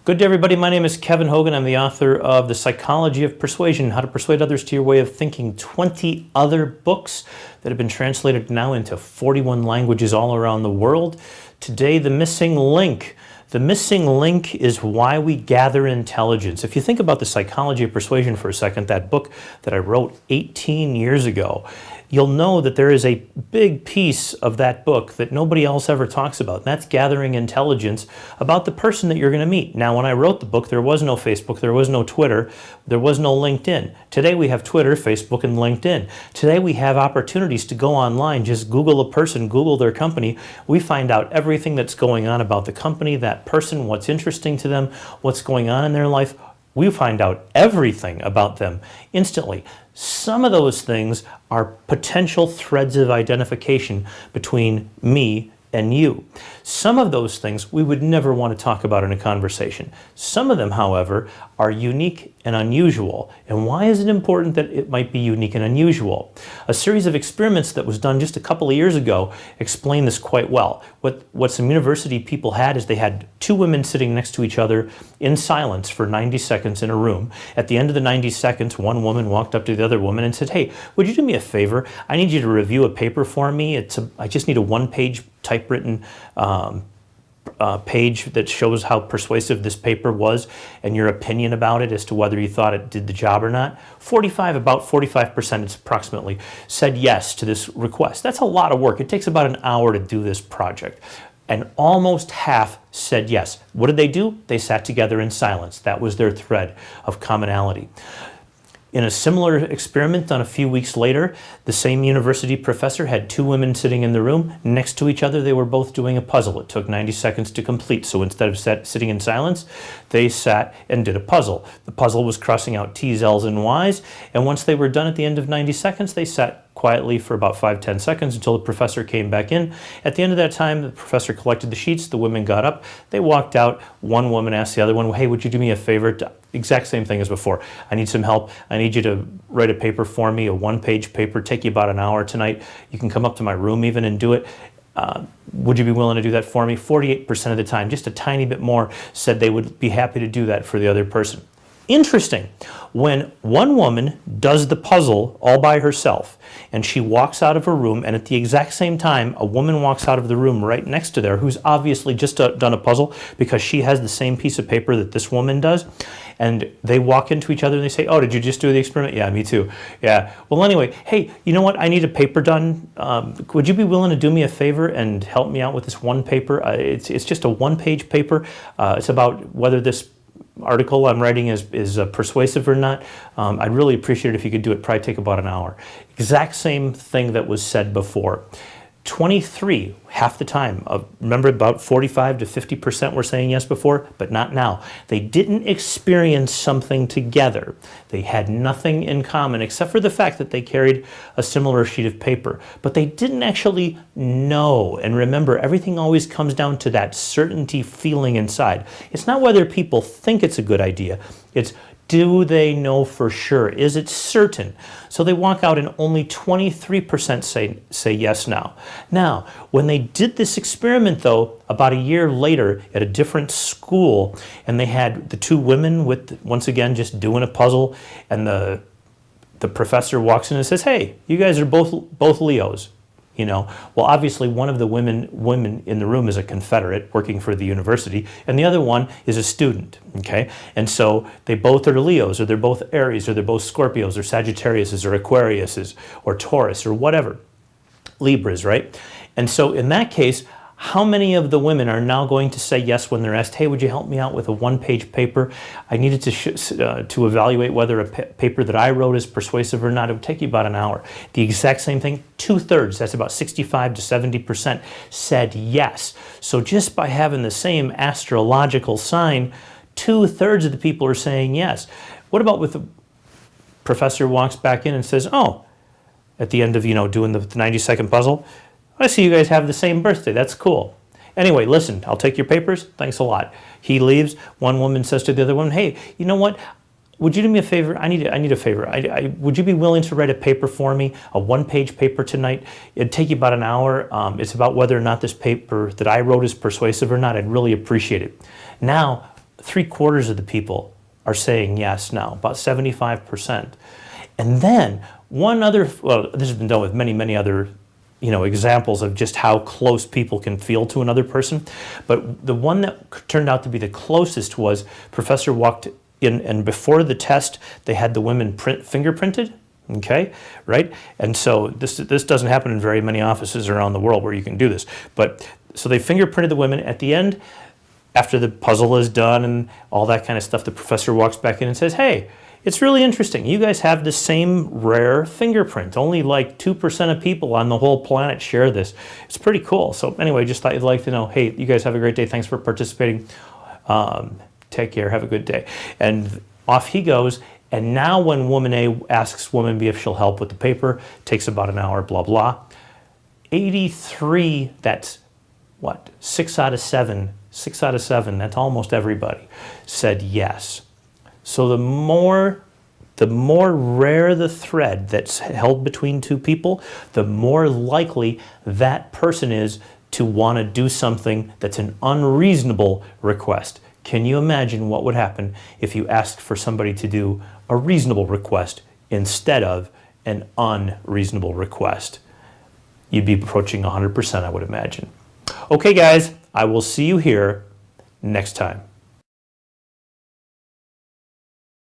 Good day, everybody. My name is Kevin Hogan. I'm the author of The Psychology of Persuasion, How to Persuade Others to Your Way of Thinking, 20 other books that have been translated now into 41 languages all around the world. Today, the missing link. The missing link is why we gather intelligence. If you think about The Psychology of Persuasion for a second, that book that I wrote 18 years ago, you'll know that there is a big piece of that book that nobody else ever talks about, and that's gathering intelligence about the person that you're going to meet. Now, when I wrote the book, there was no Facebook, there was no Twitter, there was no LinkedIn. Today we have Twitter, Facebook, and LinkedIn. Today we have opportunities to go online, just Google a person, Google their company. We find out everything that's going on about the company, that person, what's interesting to them, what's going on in their life. We find out everything about them instantly. Some of those things are potential threads of identification between me and you. Some of those things we would never want to talk about in a conversation. Some of them, however, are unique and unusual. And why is it important that it might be unique and unusual? A series of experiments that was done just a couple of years ago explain this quite well. What some university people had is they had two women sitting next to each other in silence for 90 seconds in a room. At the end of the 90 seconds, one woman walked up to the other woman and said, "Hey, would you do me a favor? I need you to review a paper for me. I just need a one-page typewritten page that shows how persuasive this paper was and your opinion about it as to whether you thought it did the job or not." About 45% approximately said yes to this request. That's a lot of work. It takes about an hour to do this project. And almost half said yes. What did they do? They sat together in silence. That was their thread of commonality. In a similar experiment done a few weeks later, the same university professor had two women sitting in the room next to each other. They were both doing a puzzle. It took 90 seconds to complete. So instead of sitting in silence, they sat and did a puzzle. The puzzle was crossing out T's, L's, and Y's. And once they were done at the end of 90 seconds, they sat quietly for about 5-10 seconds until the professor came back in. At the end of that time, the professor collected the sheets. The women got up. They walked out. One woman asked the other one, "Hey, would you do me a favor?" Exact same thing as before. "I need some help. I need you to write a paper for me, a one-page paper. Take you about an hour tonight. You can come up to my room even and do it. Would you be willing to do that for me?" 48% of the time, just a tiny bit more, said they would be happy to do that for the other person. Interesting. When one woman does the puzzle all by herself and she walks out of her room, and at the exact same time a woman walks out of the room right next to there who's obviously just done a puzzle because she has the same piece of paper that this woman does, and they walk into each other and they say, "Oh, did you just do the experiment?" "Yeah, me too." "Yeah. Well, anyway, hey, you know what? I need a paper done. Would you be willing to do me a favor and help me out with this one paper? It's just a one-page paper. It's about whether this article I'm writing is persuasive or not. I'd really appreciate it if you could do it. Probably take about an hour." Exact same thing that was said before. 23, half the time. Remember, about 45 to 50% were saying yes before, but not now. They didn't experience something together. They had nothing in common except for the fact that they carried a similar sheet of paper. But they didn't actually know. And remember, everything always comes down to that certainty feeling inside. It's not whether people think it's a good idea. It's, do they know for sure? Is it certain? So they walk out and only 23% say yes now. Now, when they did this experiment, though, about a year later at a different school, and they had the two women with, once again, just doing a puzzle, and the professor walks in and says, "Hey, you guys are both Leos." Well, obviously one of the women in the room is a Confederate working for the university, and the other one is a student, okay? And so they both are Leos, or they're both Aries, or they're both Scorpios, or Sagittariuses, or Aquariuses, or Taurus, or whatever. Libras, right? And so in that case, how many of the women are now going to say yes when they're asked, "Hey, would you help me out with a one-page paper? I needed to evaluate whether a paper that I wrote is persuasive or not. It would take you about an hour." The exact same thing, 2/3, that's about 65 to 70%, said yes. So just by having the same astrological sign, 2/3 of the people are saying yes. What about with the professor walks back in and says, "Oh," at the end of, doing the 90-second puzzle, "I see you guys have the same birthday. That's cool. Anyway, listen, I'll take your papers. Thanks a lot." He leaves. One woman says to the other one, "Hey, you know what? Would you do me a favor? I need a favor. Would you be willing to write a paper for me, a one-page paper tonight? It'd take you about an hour. It's about whether or not this paper that I wrote is persuasive or not. I'd really appreciate it." Now, 3/4 of the people are saying yes now, about 75%. And then one other, well, this has been done with many, many other, examples of just how close people can feel to another person. But the one that turned out to be the closest was professor walked in, and before the test, they had the women fingerprinted. Okay, right? And so this doesn't happen in very many offices around the world where you can do this. But so they fingerprinted the women. At the end, after the puzzle is done and all that kind of stuff, the professor walks back in and says, "Hey, it's really interesting. You guys have the same rare fingerprint. Only like 2% of people on the whole planet share this. It's pretty cool." So anyway, just thought you'd like to know, hey, you guys have a great day. Thanks for participating. Take care. Have a good day. And off he goes. And now when woman A asks woman B if she'll help with the paper, takes about an hour, blah, blah. 83, that's what? 6 out of 7, that's almost everybody, said yes. So the more rare the thread that's held between two people, the more likely that person is to want to do something that's an unreasonable request. Can you imagine what would happen if you asked for somebody to do a reasonable request instead of an unreasonable request? You'd be approaching 100%, I would imagine. Okay, guys, I will see you here next time.